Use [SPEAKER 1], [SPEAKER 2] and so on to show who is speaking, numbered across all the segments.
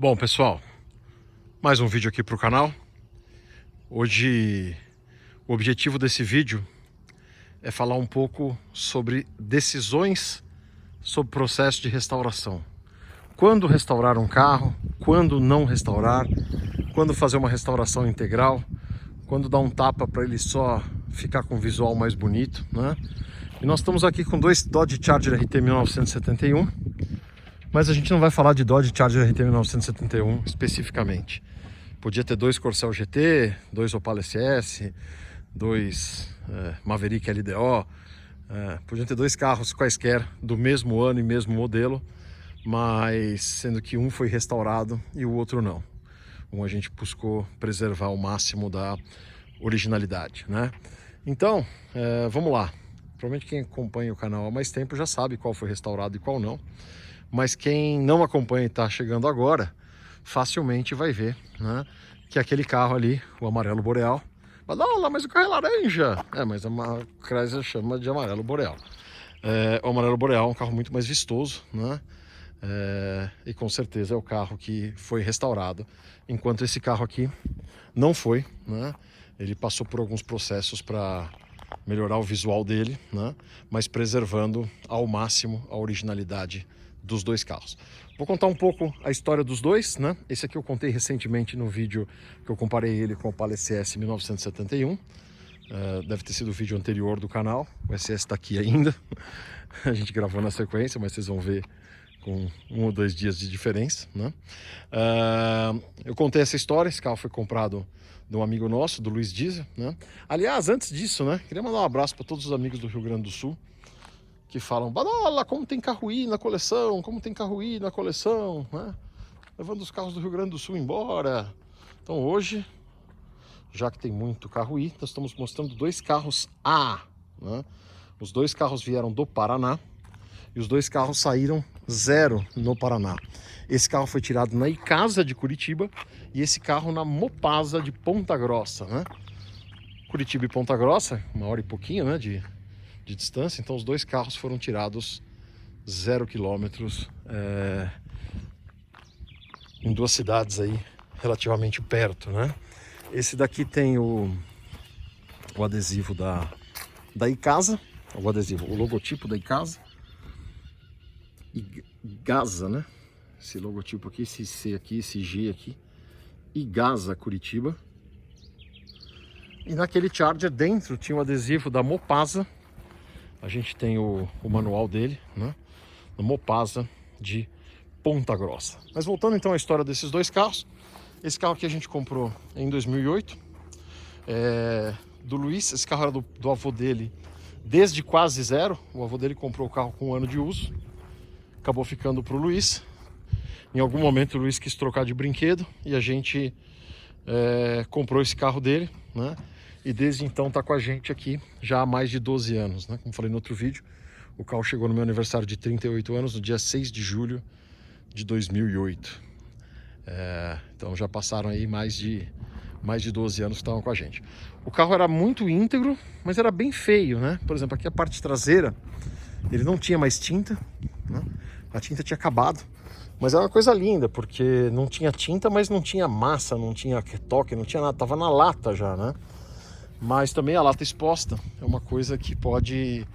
[SPEAKER 1] Bom, pessoal, mais um vídeo aqui para o canal. Hoje o objetivo desse vídeo é falar um pouco sobre decisões sobre processo de restauração. Quando restaurar um carro, quando não restaurar, quando fazer uma restauração integral, quando dar um tapa para ele só ficar com um visual mais bonito, né? E nós estamos aqui com dois Dodge Charger RT 1971, mas a gente não vai falar de Dodge Charger RT 1971 especificamente. Podia ter dois Corcel GT, dois Opala SS, dois Maverick LDO, podiam ter dois carros quaisquer do mesmo ano e mesmo modelo, mas sendo que um foi restaurado e o outro não. Um a gente buscou preservar o máximo da originalidade, né? Então, vamos lá. Provavelmente quem acompanha o canal há mais tempo já sabe qual foi restaurado e qual não. Mas quem não acompanha e está chegando agora, facilmente vai ver, né, que aquele carro ali, o amarelo boreal, fala, mas o carro é laranja. Mas a Chrysler chama de amarelo boreal. O amarelo boreal é um carro muito mais vistoso, né? E com certeza é o carro que foi restaurado, enquanto esse carro aqui não foi, né? Ele passou por alguns processos para melhorar o visual dele, né? Mas preservando ao máximo a originalidade dos dois carros. Vou contar um pouco a história dos dois, né? Esse aqui eu contei recentemente no vídeo que eu comparei ele com o Opala SS 1971. Deve ter sido o vídeo anterior do canal. O SS está aqui ainda. A gente gravou na sequência, mas vocês vão ver com 1 ou 2 dias de diferença, né? Eu contei essa história. Esse carro foi comprado de um amigo nosso, do Luiz Diesel, né? Aliás, antes disso, né, queria mandar um abraço para todos os amigos do Rio Grande do Sul que falam, Badola, como tem carro-i na coleção, como tem carro-i na coleção, né? Levando os carros do Rio Grande do Sul embora. Então hoje, já que tem muito carro-i, nós estamos mostrando dois carros A, né? Os dois carros vieram do Paraná e os dois carros saíram zero no Paraná. Esse carro foi tirado na Icasa de Curitiba e esse carro na Mopasa de Ponta Grossa, né? Curitiba e Ponta Grossa, 1 hora e pouquinho, né, de distância. Então os dois carros foram tirados 0 quilômetros em duas cidades aí relativamente perto, né? Esse daqui tem o adesivo da Icasa, o logotipo da Icasa, Igasa, né? Esse logotipo aqui, esse C aqui, esse G aqui, Igasa Curitiba. E naquele Charger dentro tinha o adesivo da Mopasa. A gente tem o manual dele, né? Da Mopasa de Ponta Grossa. Mas voltando então à história desses dois carros. Esse carro aqui a gente comprou em 2008. Do Luiz, esse carro era do avô dele desde quase zero. O avô dele comprou o carro com 1 ano de uso. Acabou ficando para o Luiz. Em algum momento o Luiz quis trocar de brinquedo e a gente comprou esse carro dele, né? E desde então está com a gente aqui já há mais de 12 anos, né? Como falei no outro vídeo, o carro chegou no meu aniversário de 38 anos, no dia 6 de julho de 2008. Então já passaram aí mais de 12 anos que estavam com a gente. O carro era muito íntegro, mas era bem feio, né? Por exemplo, aqui a parte traseira, ele não tinha mais tinta, né? A tinta tinha acabado. Mas era uma coisa linda, porque não tinha tinta, mas não tinha massa, não tinha toque, não tinha nada, tava na lata já, né? Mas também a lata exposta é uma coisa que pode...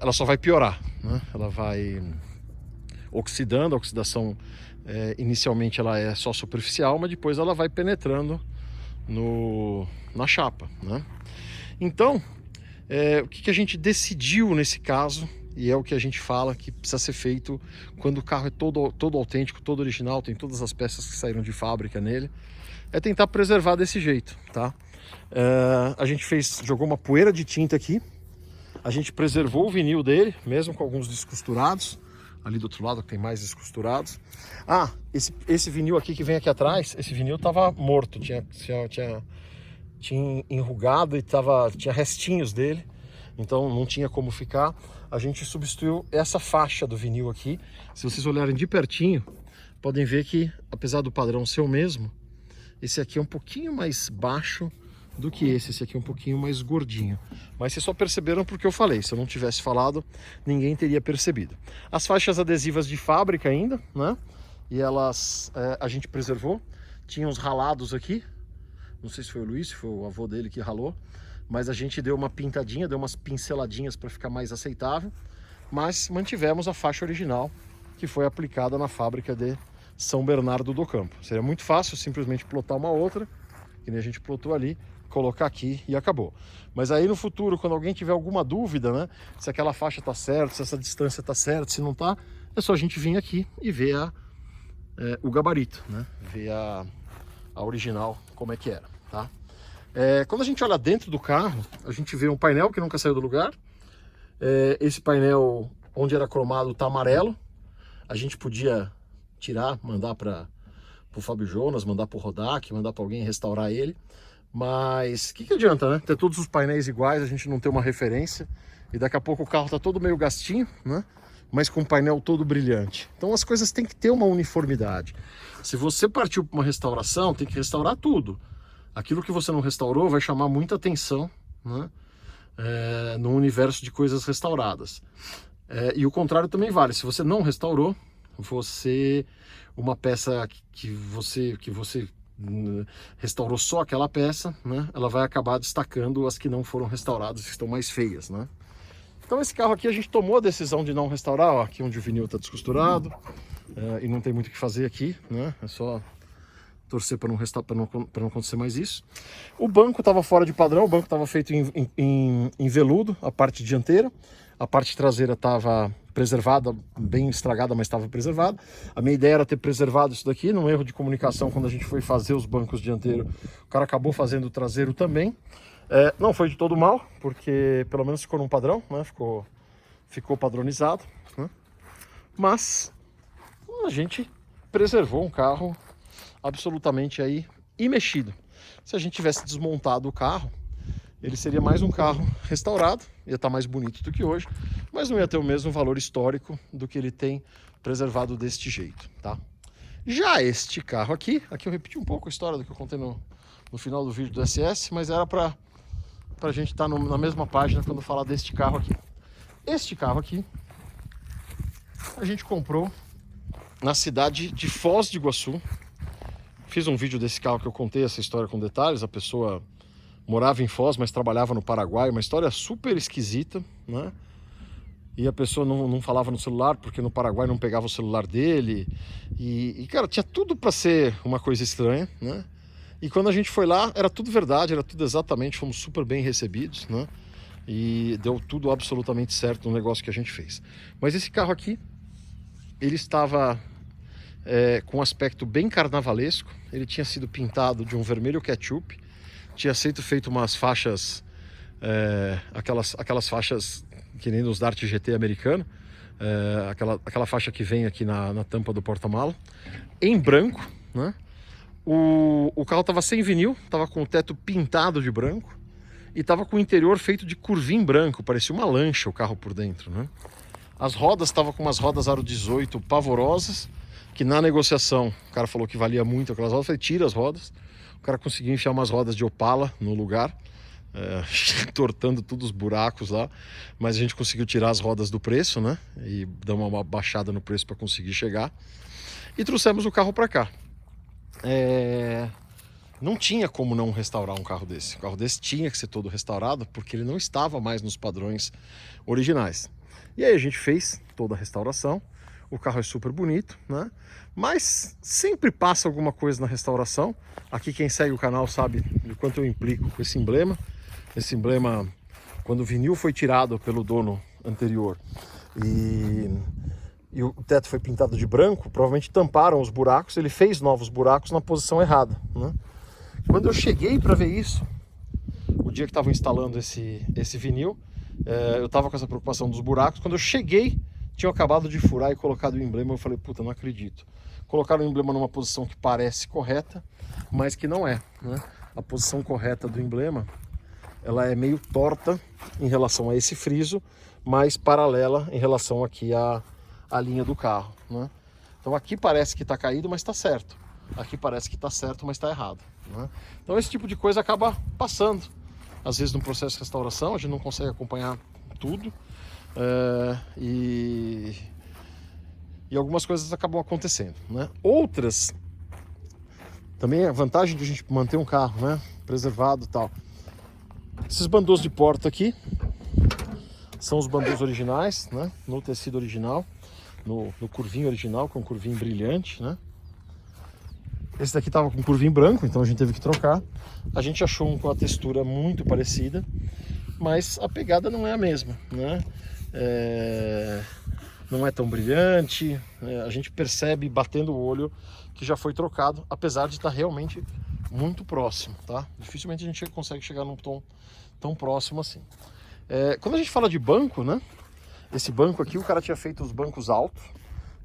[SPEAKER 1] ela só vai piorar, né? Ela vai oxidando, a oxidação inicialmente ela é só superficial, mas depois ela vai penetrando na chapa, né? Então, o que a gente decidiu nesse caso, e é o que a gente fala que precisa ser feito quando o carro é todo autêntico, todo original, tem todas as peças que saíram de fábrica nele, é tentar preservar desse jeito, tá? A gente jogou uma poeira de tinta aqui, a gente preservou o vinil dele, mesmo com alguns descosturados, ali do outro lado que tem mais descosturados. Esse vinil aqui que vem aqui atrás, esse vinil tava morto, tinha enrugado e tinha restinhos dele, então não tinha como ficar. A gente substituiu essa faixa do vinil aqui. Se vocês olharem de pertinho, podem ver que, apesar do padrão ser o mesmo, esse aqui é um pouquinho mais baixo do que esse aqui é um pouquinho mais gordinho. Mas vocês só perceberam porque eu falei. Se eu não tivesse falado, ninguém teria percebido. As faixas adesivas de fábrica ainda, né? e elas a gente preservou. Tinha uns ralados aqui, não sei se foi o Luiz, se foi o avô dele que ralou, mas a gente deu uma pintadinha, deu umas pinceladinhas para ficar mais aceitável, mas mantivemos a faixa original que foi aplicada na fábrica de São Bernardo do Campo. Seria muito fácil simplesmente plotar uma outra, que nem a gente plotou ali, colocar aqui e acabou. Mas aí no futuro, quando alguém tiver alguma dúvida, né, se aquela faixa está certa, se essa distância está certa, se não está, é só a gente vir aqui e ver o gabarito, né, ver a original como é que era, tá? Quando a gente olha dentro do carro, a gente vê um painel que nunca saiu do lugar. Esse painel, onde era cromado, tá amarelo. A gente podia tirar, mandar para o Fábio Jonas, mandar para o Rodak, mandar para alguém restaurar ele. Mas o que adianta, né? Ter todos os painéis iguais, a gente não ter uma referência. E daqui a pouco o carro tá todo meio gastinho, né? Mas com o painel todo brilhante. Então as coisas têm que ter uma uniformidade. Se você partiu para uma restauração, tem que restaurar tudo. Aquilo que você não restaurou vai chamar muita atenção, né? No universo de coisas restauradas. E o contrário também vale. Se você não restaurou, uma peça que você restaurou só aquela peça, né? Ela vai acabar destacando as que não foram restauradas, que estão mais feias, né? Então esse carro aqui a gente tomou a decisão de não restaurar, ó, aqui onde o vinil está descosturado, e não tem muito o que fazer aqui, né? É só torcer para não acontecer mais isso. O banco estava fora de padrão, o banco estava feito em veludo, a parte dianteira, a parte traseira estava preservada, bem estragada, mas estava preservada. A minha ideia era ter preservado isso daqui, num erro de comunicação, quando a gente foi fazer os bancos dianteiros, o cara acabou fazendo o traseiro também. Não foi de todo mal, porque pelo menos ficou num padrão, né? Ficou padronizado, né? Mas a gente preservou um carro absolutamente aí imexido. Se a gente tivesse desmontado o carro, ele seria mais um carro restaurado, ia estar mais bonito do que hoje, mas não ia ter o mesmo valor histórico do que ele tem preservado deste jeito, tá? Já este carro aqui eu repeti um pouco a história do que eu contei no final do vídeo do SS, mas era para a gente estar na mesma página quando falar deste carro aqui. Este carro aqui a gente comprou na cidade de Foz do Iguaçu. Fiz um vídeo desse carro que eu contei essa história com detalhes. A pessoa morava em Foz, mas trabalhava no Paraguai. Uma história super esquisita, né? E a pessoa não falava no celular, porque no Paraguai não pegava o celular dele. E cara, tinha tudo para ser uma coisa estranha, né? E quando a gente foi lá, era tudo verdade, era tudo exatamente, fomos super bem recebidos, né? E deu tudo absolutamente certo no negócio que a gente fez. Mas esse carro aqui, ele estava com um aspecto bem carnavalesco. Ele tinha sido pintado de um vermelho ketchup, tinha sido feito umas faixas, aquelas faixas que nem nos Dart GT americano, aquela faixa que vem aqui na tampa do porta-mala, em branco, né? O carro estava sem vinil, estava com o teto pintado de branco e estava com o interior feito de curvim branco, parecia uma lancha o carro por dentro, né? As rodas estavam com umas rodas aro 18 pavorosas, que na negociação o cara falou que valia muito aquelas rodas. Eu falei, tira as rodas. O cara conseguiu enfiar umas rodas de Opala no lugar, entortando todos os buracos lá, mas a gente conseguiu tirar as rodas do preço, né? E dar uma baixada no preço para conseguir chegar. E trouxemos o carro para cá. Não tinha como não restaurar um carro desse. O carro desse tinha que ser todo restaurado, porque ele não estava mais nos padrões originais. E aí a gente fez toda a restauração. O carro é super bonito, né? Mas sempre passa alguma coisa na restauração. Aqui quem segue o canal sabe de quanto eu implico com esse emblema. Esse emblema, quando o vinil foi tirado pelo dono anterior e o teto foi pintado de branco, provavelmente tamparam os buracos. Ele fez novos buracos na posição errada, né? Quando eu cheguei para ver isso, o dia que estavam instalando esse vinil, eu estava com essa preocupação dos buracos. Quando eu cheguei, tinham acabado de furar e colocado o emblema. Eu falei, puta, não acredito. Colocaram o emblema numa posição que parece correta, mas que não é, né? A posição correta do emblema, ela é meio torta em relação a esse friso, mas paralela em relação aqui à linha do carro, né? Então aqui parece que está caído, mas está certo. Aqui parece que está certo, mas está errado, né? Então esse tipo de coisa acaba passando. Às vezes no processo de restauração a gente não consegue acompanhar tudo. E e algumas coisas acabam acontecendo, né? Outras, também a vantagem de a gente manter um carro, né, preservado e tal. Esses bandôs de porta aqui são os bandôs originais, né, no tecido original, no curvinho original, com curvinho brilhante, né? Esse daqui tava com curvinho branco, então a gente teve que trocar. A gente achou um com a textura muito parecida, mas a pegada não é a mesma, né? Não é tão brilhante, a gente percebe batendo o olho que já foi trocado, apesar de estar realmente muito próximo, tá? Dificilmente a gente consegue chegar num tom tão próximo assim. Quando a gente fala de banco, né? Esse banco aqui, o cara tinha feito os bancos altos.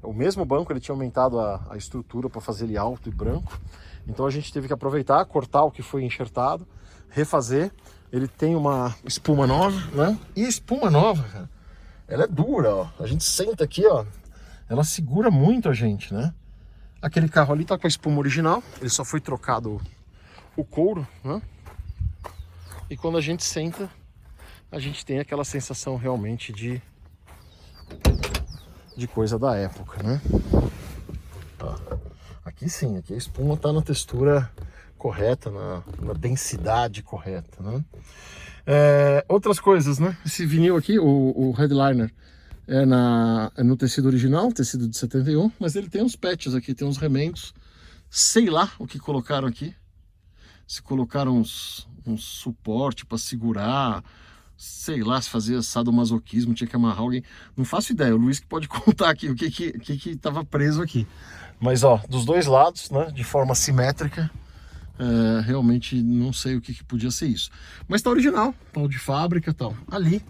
[SPEAKER 1] O mesmo banco, ele tinha aumentado a estrutura para fazer ele alto e branco. Então a gente teve que aproveitar, cortar o que foi enxertado, refazer. Ele tem uma espuma nova, né? E a espuma nova, cara, ela é dura, ó. A gente senta aqui, ó, ela segura muito a gente, né? Aquele carro ali tá com a espuma original, ele só foi trocado o couro, né? E quando a gente senta, a gente tem aquela sensação realmente de coisa da época, né? Ó, aqui sim, aqui a espuma tá na textura correta, na densidade correta, né? Outras coisas, né? Esse vinil aqui, o headliner, é no tecido original, tecido de 71, mas ele tem uns patches aqui, tem uns remendos, sei lá o que colocaram aqui. Se colocaram uns suporte para segurar, sei lá, se fazia sadomasoquismo, tinha que amarrar alguém, não faço ideia. O Luiz que pode contar aqui o que estava preso aqui. Mas ó, dos dois lados, né, de forma simétrica, realmente não sei o que podia ser isso. Mas tá original, tá de fábrica e tal. Ali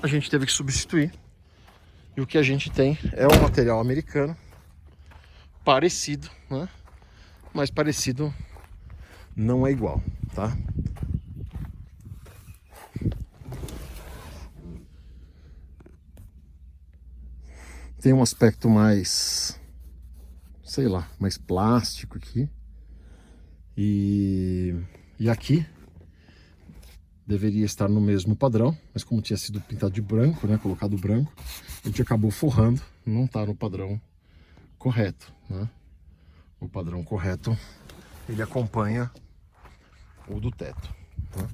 [SPEAKER 1] a gente teve que substituir. E o que a gente tem é um material americano, parecido, né? Mas parecido não é igual, tá? Tem um aspecto mais, sei lá, mais plástico aqui. E aqui deveria estar no mesmo padrão, mas como tinha sido pintado de branco, né, colocado branco, a gente acabou forrando, não está no padrão correto, né? O padrão correto, ele acompanha o do teto, né?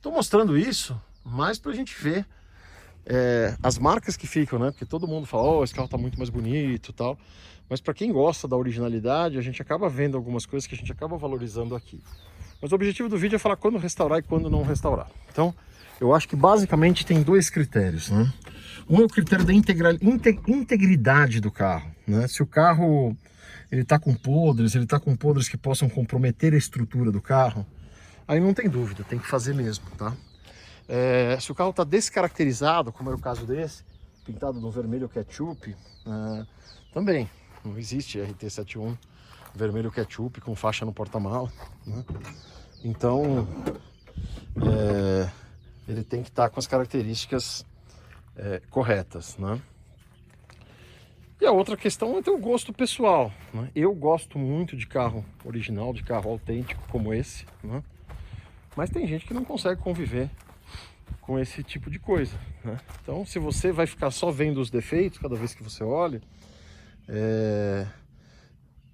[SPEAKER 1] Tô mostrando isso mais pra gente ver as marcas que ficam, né? Porque todo mundo fala, oh, esse carro tá muito mais bonito e tal. Mas para quem gosta da originalidade, a gente acaba vendo algumas coisas que a gente acaba valorizando aqui. Mas o objetivo do vídeo é falar quando restaurar e quando não restaurar. Então, eu acho que basicamente tem dois critérios, né? Um é o critério da integridade do carro, né? Se o carro ele tá com podres que possam comprometer a estrutura do carro, aí não tem dúvida, tem que fazer mesmo, tá? Se o carro está descaracterizado, como é o caso desse, pintado no vermelho ketchup, também não existe RT71 vermelho ketchup com faixa no porta-mala, né? Então ele tem que estar com as características corretas, né? E a outra questão é ter o gosto pessoal, né? Eu gosto muito de carro original, de carro autêntico como esse, né? Mas tem gente que não consegue conviver com esse tipo de coisa, né? Então, se você vai ficar só vendo os defeitos cada vez que você olha,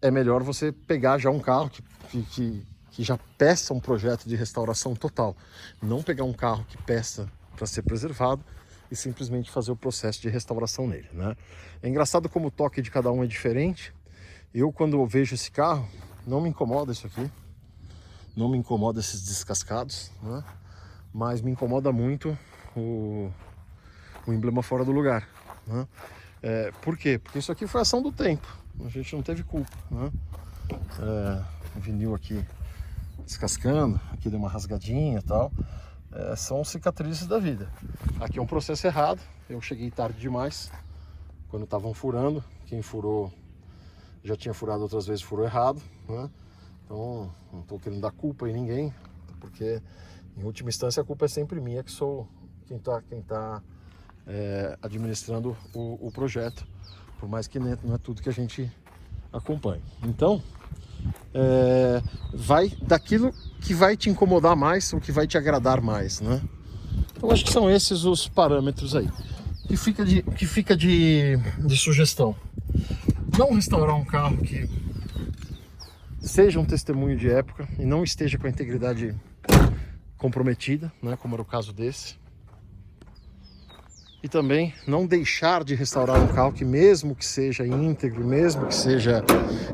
[SPEAKER 1] é melhor você pegar já um carro que já peça um projeto de restauração total. Não pegar um carro que peça para ser preservado e simplesmente fazer o processo de restauração nele, né? É engraçado como o toque de cada um é diferente. Eu, quando eu vejo esse carro, não me incomoda isso aqui, não me incomoda esses descascados, né? Mas me incomoda muito o emblema fora do lugar, né? Por quê? Porque isso aqui foi ação do tempo, a gente não teve culpa, né? O vinil aqui descascando, aqui deu uma rasgadinha e tal, são cicatrizes da vida. Aqui é um processo errado, eu cheguei tarde demais, quando estavam furando, quem furou já tinha furado outras vezes, furou errado, né? Então não estou querendo dar culpa em ninguém, porque em última instância a culpa é sempre minha, que sou quem tá administrando o projeto, por mais que não é tudo que a gente acompanha. Então vai daquilo que vai te incomodar mais ou que vai te agradar mais, né? Então acho que são esses os parâmetros aí. O que fica de sugestão? não restaurar um carro que seja um testemunho de época e não esteja com a integridade comprometida, né, como era o caso desse. E também não deixar de restaurar um carro que, mesmo que seja íntegro, mesmo que seja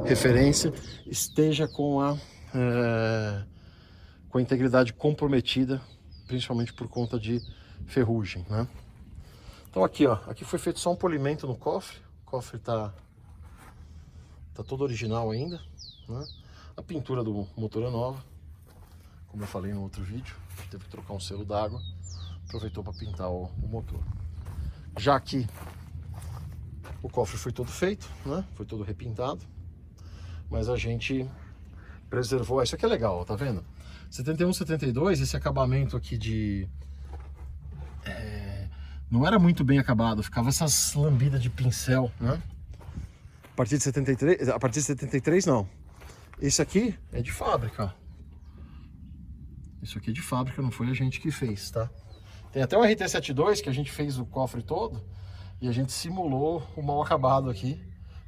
[SPEAKER 1] referência, esteja com a integridade comprometida, principalmente por conta de ferrugem, né? Então aqui, ó, aqui foi feito só um polimento no cofre. O cofre tá todo original ainda, né? A pintura do motor é nova, como eu falei no outro vídeo, teve que trocar um selo d'água, aproveitou para pintar o motor. Já que o cofre foi todo feito, né? Foi todo repintado, mas a gente preservou. Isso aqui é legal, ó, tá vendo? 71, 72, esse acabamento aqui de... não era muito bem acabado, ficava essas lambidas de pincel, né? A partir de 73 não. Esse aqui é de fábrica, ó. Isso aqui é de fábrica, não foi a gente que fez, tá? Tem até o RT72 que a gente fez o cofre todo e a gente simulou o mal acabado aqui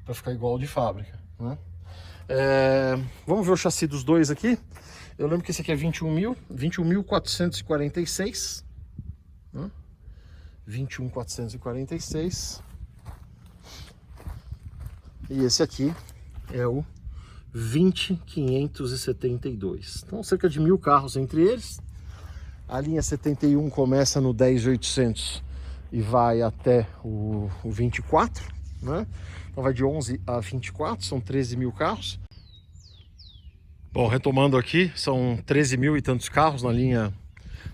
[SPEAKER 1] para ficar igual ao de fábrica, né? Vamos ver o chassi dos dois aqui. Eu lembro que esse aqui é 21.446, né? 21.446. E esse aqui é o 20.572. Então cerca de 1.000 carros entre eles. A linha 71 começa no 10.800 e vai até o 24, né? Então vai de 11 a 24, são 13.000 carros. Bom, retomando aqui, são 13.000 e tantos carros na linha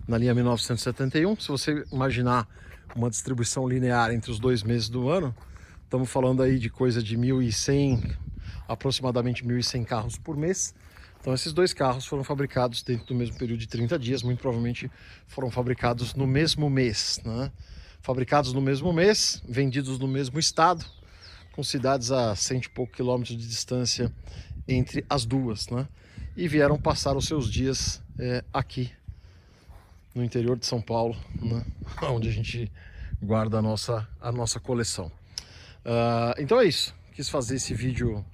[SPEAKER 1] 1971. Se você imaginar uma distribuição linear entre os 2 meses do ano, estamos falando aí de coisa de 1.100, aproximadamente 1.100 carros por mês. Então esses 2 carros foram fabricados dentro do mesmo período de 30 dias, muito provavelmente foram fabricados no mesmo mês, né? Fabricados no mesmo mês, vendidos no mesmo estado, com cidades a 100 e poucos quilômetros de distância entre as duas, né? E vieram passar os seus dias aqui no interior de São Paulo, né? Onde a gente guarda a nossa coleção. Então é isso, quis fazer esse vídeo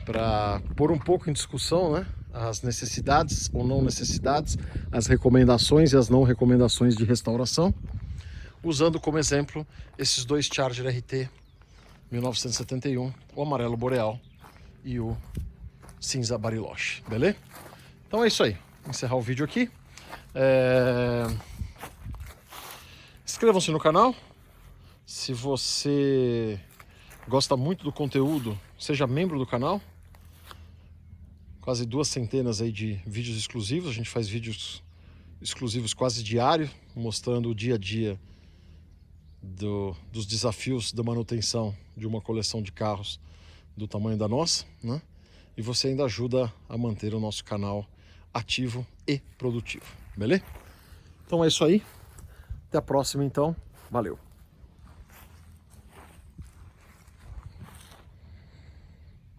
[SPEAKER 1] para pôr um pouco em discussão, né, as necessidades ou não necessidades, as recomendações e as não recomendações de restauração, usando como exemplo esses 2 Charger RT 1971, o amarelo Boreal e o cinza Bariloche, beleza? Então é isso aí, vou encerrar o vídeo aqui. Inscrevam-se no canal. Se você gosta muito do conteúdo, seja membro do canal. Quase 2 centenas aí de vídeos exclusivos. A gente faz vídeos exclusivos quase diário, mostrando o dia a dia dos desafios da manutenção de uma coleção de carros do tamanho da nossa, né? E você ainda ajuda a manter o nosso canal ativo e produtivo, beleza? Então é isso aí. Até a próxima, então. Valeu!